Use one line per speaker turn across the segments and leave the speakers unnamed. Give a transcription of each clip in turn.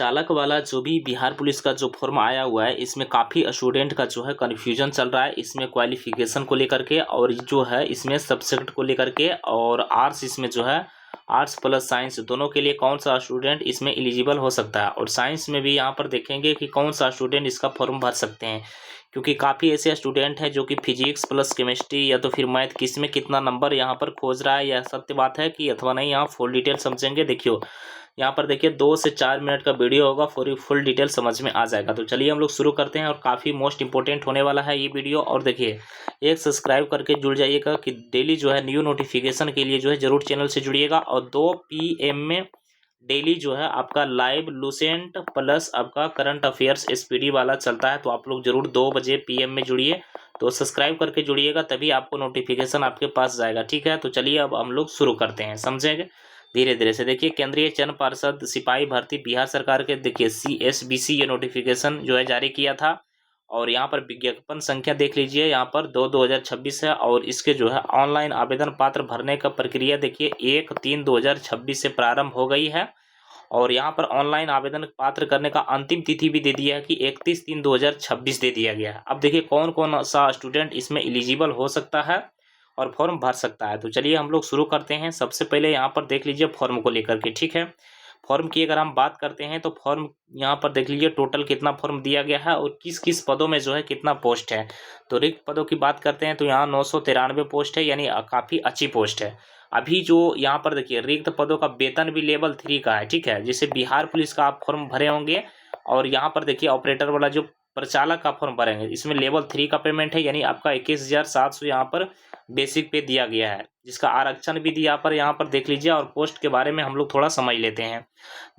चालक वाला जो भी बिहार पुलिस का जो फॉर्म आया हुआ है, इसमें काफ़ी स्टूडेंट का जो है कन्फ्यूजन चल रहा है। इसमें क्वालिफिकेशन को लेकर के और जो है इसमें सब्जेक्ट को लेकर के और आर्ट्स, इसमें जो है आर्ट्स प्लस साइंस दोनों के लिए कौन सा स्टूडेंट इसमें एलिजिबल हो सकता है। और साइंस में भी यहाँ पर देखेंगे कि कौन सा स्टूडेंट इसका फॉर्म भर सकते हैं, क्योंकि काफ़ी ऐसे स्टूडेंट हैं जो कि फिजिक्स प्लस केमिस्ट्री या तो फिर मैथ किस में कितना नंबर यहाँ पर खोज रहा है, यह सत्य बात है कि अथवा नहीं। यहाँ फुल डिटेल समझेंगे। देखियो यहाँ पर देखिए 2 से 4 मिनट का वीडियो होगा, पूरी फुल डिटेल समझ में आ जाएगा। तो चलिए हम लोग शुरू करते हैं और काफ़ी मोस्ट इंपॉर्टेंट होने वाला है ये वीडियो। और देखिए एक सब्सक्राइब करके जुड़ जाइएगा कि डेली जो है न्यू नोटिफिकेशन के लिए जो है ज़रूर चैनल से जुड़िएगा। और 2 PM में डेली जो है आपका लाइव लूसेंट प्लस आपका करंट अफेयर्स SPD वाला चलता है, तो आप लोग जरूर 2 बजे PM में जुड़िए। तो सब्सक्राइब करके जुड़िएगा, तभी आपको नोटिफिकेशन आपके पास जाएगा। ठीक है, तो चलिए अब हम लोग शुरू करते हैं, समझेंगे धीरे धीरे से। देखिए केंद्रीय चयन पार्षद सिपाही भर्ती बिहार सरकार के देखिए CSBC ये नोटिफिकेशन जो है जारी किया था। और यहाँ पर विज्ञापन संख्या देख लीजिए, यहाँ पर 2/2026 है। और इसके जो है ऑनलाइन आवेदन पात्र भरने का प्रक्रिया देखिए 1/3/2026 से प्रारंभ हो गई है। और यहाँ पर ऑनलाइन आवेदन पात्र करने का अंतिम तिथि भी दे दिया है कि 31/3/2026 दे दिया गया है। अब देखिए कौन कौन सा स्टूडेंट इसमें एलिजिबल हो सकता है और फॉर्म भर सकता है। तो चलिए हम लोग शुरू करते हैं। सबसे पहले यहाँ पर देख लीजिए फॉर्म को लेकर के, ठीक है। फॉर्म की अगर हम बात करते हैं तो फॉर्म यहाँ पर देख लीजिए टोटल कितना फॉर्म दिया गया है और किस किस पदों में जो है कितना पोस्ट है। तो रिक्त पदों की बात करते हैं तो यहाँ 993 पोस्ट है, यानी काफ़ी अच्छी पोस्ट है। अभी जो यहाँ पर देखिए रिक्त पदों का वेतन भी लेवल 3 का है, ठीक है। जैसे बिहार पुलिस का आप फॉर्म भरे होंगे और यहाँ पर देखिए ऑपरेटर वाला जो प्रचालक का फॉर्म भरेंगे, इसमें लेवल 3 का पेमेंट है, यानी आपका 21,700 यहाँ पर बेसिक पे दिया गया है, जिसका आरक्षण भी दिया पर यहाँ पर देख लीजिए। और पोस्ट के बारे में हम लोग थोड़ा समझ लेते हैं।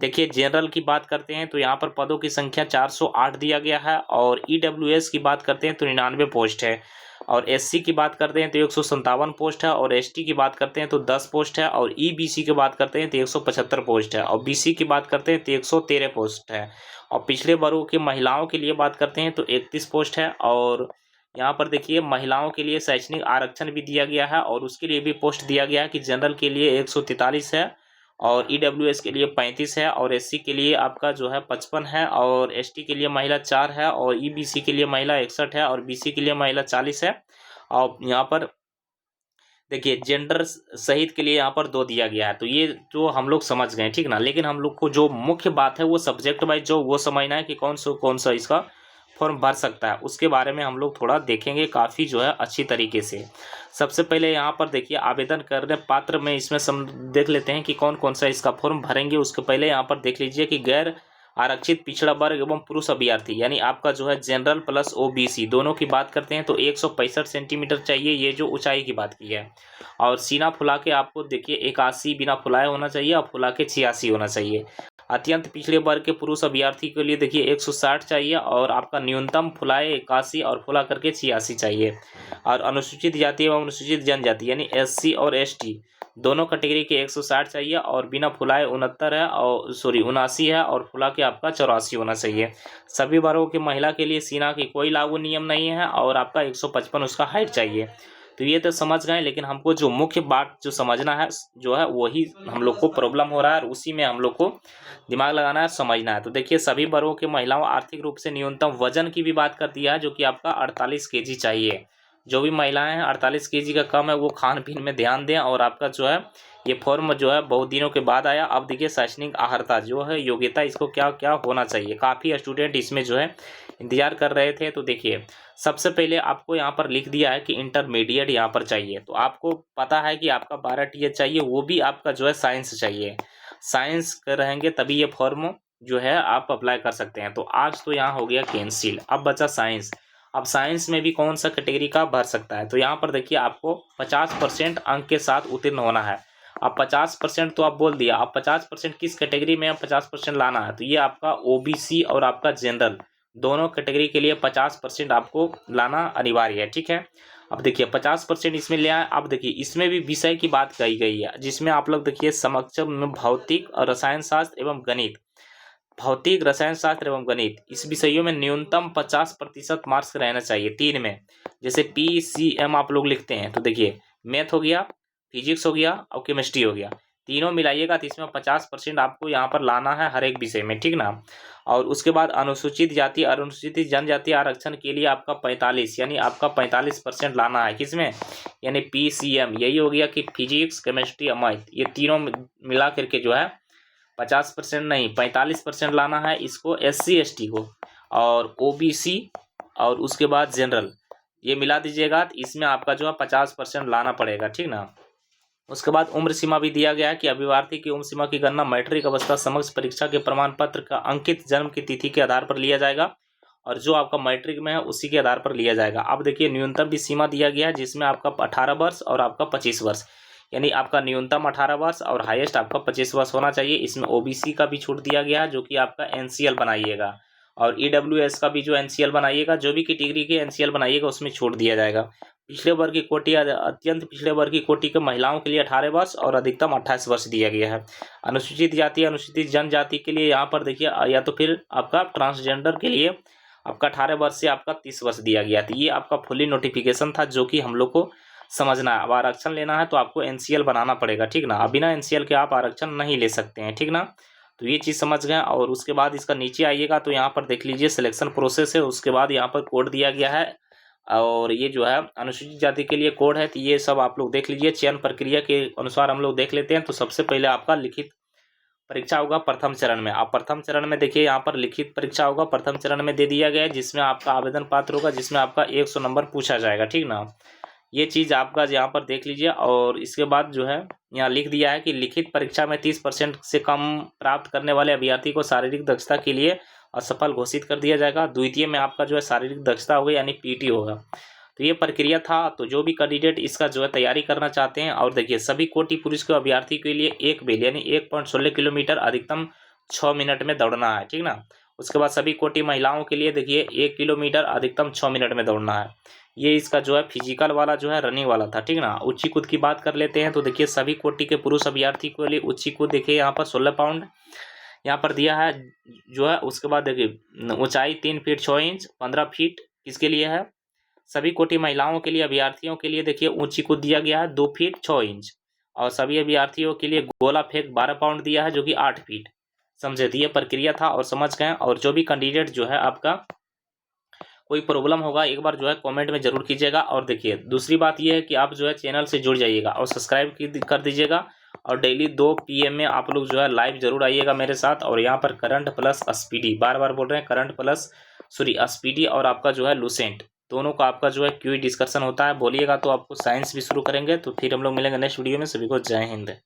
देखिए जनरल की बात करते हैं तो यहाँ पर पदों की संख्या 408 दिया गया है। और EWS की बात करते हैं तो 99 पोस्ट है। और SC की बात करते हैं तो 157 पोस्ट है। और ST की बात करते हैं तो 10 पोस्ट है। और EBC की बात करते हैं तो 175 पोस्ट है। और BC की बात करते हैं तो 113 पोस्ट है। और पिछड़े वर्गों की महिलाओं के लिए बात करते हैं तो 31 पोस्ट है। और यहाँ पर देखिए महिलाओं के लिए शैक्षणिक आरक्षण भी दिया गया है और उसके लिए भी पोस्ट दिया गया है कि जनरल के लिए 143 है और EWS के लिए 35 है और SC के लिए आपका जो है 55 है और ST के लिए महिला 4 है और EBC के लिए महिला 61 है और BC के लिए महिला 40 है। और यहाँ पर देखिए जेंडर सहित के लिए यहाँ पर 2 दिया गया है। तो ये जो हम लोग समझ गए, ठीक ना। लेकिन हम लोग को जो मुख्य बात है वो सब्जेक्ट वाइज जो वो समझना है कि कौन सा इसका फॉर्म भर सकता है, उसके बारे में हम लोग थोड़ा देखेंगे काफ़ी जो है अच्छी तरीके से। सबसे पहले यहाँ पर देखिए आवेदन करने पात्र में इसमें देख लेते हैं कि कौन कौन सा इसका फॉर्म भरेंगे। उसके पहले यहाँ पर देख लीजिए कि गैर आरक्षित पिछड़ा वर्ग एवं पुरुष अभ्यर्थी, यानी आपका जो है जनरल प्लस OBC दोनों की बात करते हैं तो 165 सेंटीमीटर चाहिए, ये जो ऊंचाई की बात की है। और सीना फुला के आपको देखिए 81 बिना फुलाए होना चाहिए और फुला के 86 होना चाहिए। अत्यंत पिछड़े वर्ग के पुरुष अभ्यर्थी के लिए देखिए 160 चाहिए और आपका न्यूनतम फुलाए 81 और फुला करके 86 चाहिए। और अनुसूचित जाति एवं अनुसूचित जनजाति यानी SC और ST दोनों कैटेगरी के 160 चाहिए और बिना फुलाए 69 है और 79 है और फुला के आपका 84 होना चाहिए। सभी वर्गों की महिला के लिए सीना की कोई लागू नियम नहीं है और आपका 155 उसका हाइट चाहिए। तो ये तो समझ गए, लेकिन हमको जो मुख्य बात जो समझना है जो है वही हम लोग को प्रॉब्लम हो रहा है और उसी में हम लोग को दिमाग लगाना है, समझना है। तो देखिए सभी वर्गों की महिलाओं आर्थिक रूप से न्यूनतम वजन की भी बात कर दिया है, जो कि आपका 48 kg चाहिए। जो भी महिलाएं हैं 48 kg का कम है वो खान पीन में ध्यान दें। और आपका जो है ये फॉर्म जो है बहुत दिनों के बाद आया। अब देखिए शैक्षणिक अर्हता जो है योग्यता इसको क्या क्या होना चाहिए, काफ़ी स्टूडेंट इसमें जो है इंतजार कर रहे थे। तो देखिए सबसे पहले आपको यहाँ पर लिख दिया है कि इंटरमीडिएट यहाँ पर चाहिए। तो आपको पता है कि आपका 12 TH चाहिए, वो भी आपका जो है साइंस चाहिए। साइंस कर रहेंगे तभी ये फॉर्म जो है आप अप्लाई कर सकते हैं। तो आज तो यहाँ हो गया कैंसिल, अब बचा साइंस। अब साइंस में भी कौन सा कैटेगरी का भर सकता है। तो यहाँ पर देखिए आपको 50% अंक के साथ उत्तीर्ण होना है। अब 50% तो आप बोल दिया, अब 50% किस कैटेगरी में 50% लाना है। तो ये आपका OBC और आपका जनरल दोनों कैटेगरी के लिए 50% आपको लाना अनिवार्य है, ठीक है। अब देखिए 50% इसमें ले आए। अब देखिए इसमें भी विषय की बात कही गई है, जिसमें आप लोग देखिए समक्षम में भौतिक और रसायन शास्त्र एवं गणित, भौतिक रसायन शास्त्र एवं गणित इस विषयों में न्यूनतम 50% मार्क्स रहना चाहिए 3 में। जैसे PCM आप लोग लिखते हैं तो देखिए मैथ हो गया, फिजिक्स हो गया और केमिस्ट्री हो गया। तीनों मिलाइएगा तो इसमें 50% आपको यहाँ पर लाना है हर एक विषय में, ठीक ना। और उसके बाद अनुसूचित जाति अनुसूचित जनजाति आरक्षण के लिए आपका 45 यानी आपका 45% लाना है किसमें, यानी PCM। यही हो गया कि फिजिक्स केमिस्ट्री और मैथ, ये तीनों मिला करके जो है 50% नहीं 45% लाना है इसको SC ST को, और OBC और उसके बाद जनरल, ये मिला दीजिएगा तो इसमें आपका जो है 50% लाना पड़ेगा, ठीक ना। उसके बाद उम्र सीमा भी दिया गया है कि अभिभार्थी की उम्र सीमा की गणना मैट्रिक अवस्था समक्ष परीक्षा के प्रमाण पत्र का अंकित जन्म की तिथि के आधार पर लिया जाएगा, और जो आपका मैट्रिक में है उसी के आधार पर लिया जाएगा। अब देखिए न्यूनतम भी सीमा दिया गया है जिसमें आपका 18 वर्ष और आपका 25 वर्ष, यानी आपका न्यूनतम 18 वर्ष और हाईएस्ट आपका 25 वर्ष होना चाहिए। इसमें OBC का भी छूट दिया गया है जो कि आपका NCL बनाइएगा, और EWS का भी जो NCL बनाइएगा, जो भी कैटेगरी के NCL बनाइएगा उसमें छूट दिया जाएगा। पिछड़े वर्ग की कोटि अत्यंत पिछड़े वर्ग की कोटि के महिलाओं के लिए 18 वर्ष और अधिकतम 28 वर्ष दिया गया है। अनुसूचित जाति अनुसूचित जनजाति के लिए यहाँ पर देखिए, या तो फिर आपका ट्रांसजेंडर के लिए आपका 18 वर्ष से आपका 30 वर्ष दिया गया था। ये आपका फुली नोटिफिकेशन था जो कि हम लोग को समझना है। अब आरक्षण लेना है तो आपको NCL बनाना पड़ेगा, ठीक ना। अब बिना NCL के आप आरक्षण नहीं ले सकते हैं, ठीक ना। तो ये चीज़ समझ गए। और उसके बाद इसका नीचे आइएगा तो यहाँ पर देख लीजिए सिलेक्शन प्रोसेस है, उसके बाद यहाँ पर कोड दिया गया है, और ये जो है अनुसूचित जाति के लिए कोड है। तो ये सब आप लोग देख लीजिए। चयन प्रक्रिया के अनुसार हम लोग देख लेते हैं। तो सबसे पहले आपका लिखित परीक्षा होगा प्रथम चरण में। आप प्रथम चरण में देखिए यहाँ पर लिखित परीक्षा होगा प्रथम चरण में दे दिया गया है, जिसमें आपका आवेदन पात्र होगा, जिसमें आपका 100 नंबर पूछा जाएगा, ठीक ना। ये चीज़ आपका यहाँ पर देख लीजिए। और इसके बाद जो है यहाँ लिख दिया है कि लिखित परीक्षा में 30% से कम प्राप्त करने वाले अभ्यर्थी को शारीरिक दक्षता के लिए असफल घोषित कर दिया जाएगा। द्वितीय में आपका जो है शारीरिक दक्षता होगा यानी PT होगा। तो ये प्रक्रिया था। तो जो भी कैंडिडेट इसका जो है तैयारी करना चाहते हैं, और देखिए सभी कोटि पुरुष के अभ्यर्थी के लिए 1 बेल यानी 1.16 किलोमीटर अधिकतम 6 मिनट में दौड़ना है, ठीक ना। उसके बाद सभी कोटि महिलाओं के लिए देखिए 1 किलोमीटर अधिकतम 6 मिनट में दौड़ना है। ये इसका जो है फिजिकल वाला जो है रनिंग वाला था, ठीक ना। ऊंची कूद की बात कर लेते हैं। तो देखिए सभी कोटि के पुरुष अभ्यर्थी के लिए ऊंची कूद देखिए यहाँ पर 16 पाउंड यहाँ पर दिया है जो है। उसके बाद देखिए ऊंचाई 3 फीट 6 इंच 15 फीट किसके लिए है, सभी कोटि महिलाओं के लिए अभ्यर्थियों के लिए देखिए ऊंची कूद दिया गया है 2 फीट 6 इंच, और सभी अभ्यर्थियों के लिए गोला फेंक 12 पाउंड दिया है जो कि 8 फीट। समझे, तो ये प्रक्रिया था और समझ गए। और जो भी कैंडिडेट जो है आपका कोई प्रॉब्लम होगा एक बार जो है कमेंट में जरूर कीजिएगा। और देखिए दूसरी बात ये है कि आप जो है चैनल से जुड़ जाइएगा और सब्सक्राइब कर दीजिएगा, और डेली 2 PM में आप लोग जो है लाइव जरूर आइएगा मेरे साथ। और यहाँ पर करंट प्लस SPD, बार बार बोल रहे हैं, करंट प्लस SPD और आपका जो है लूसेंट, दोनों का आपका जो है क्यूई डिस्कशन होता है। बोलिएगा तो आपको साइंस भी शुरू करेंगे। तो फिर हम लोग मिलेंगे नेक्स्ट वीडियो में। सभी को जय हिंद।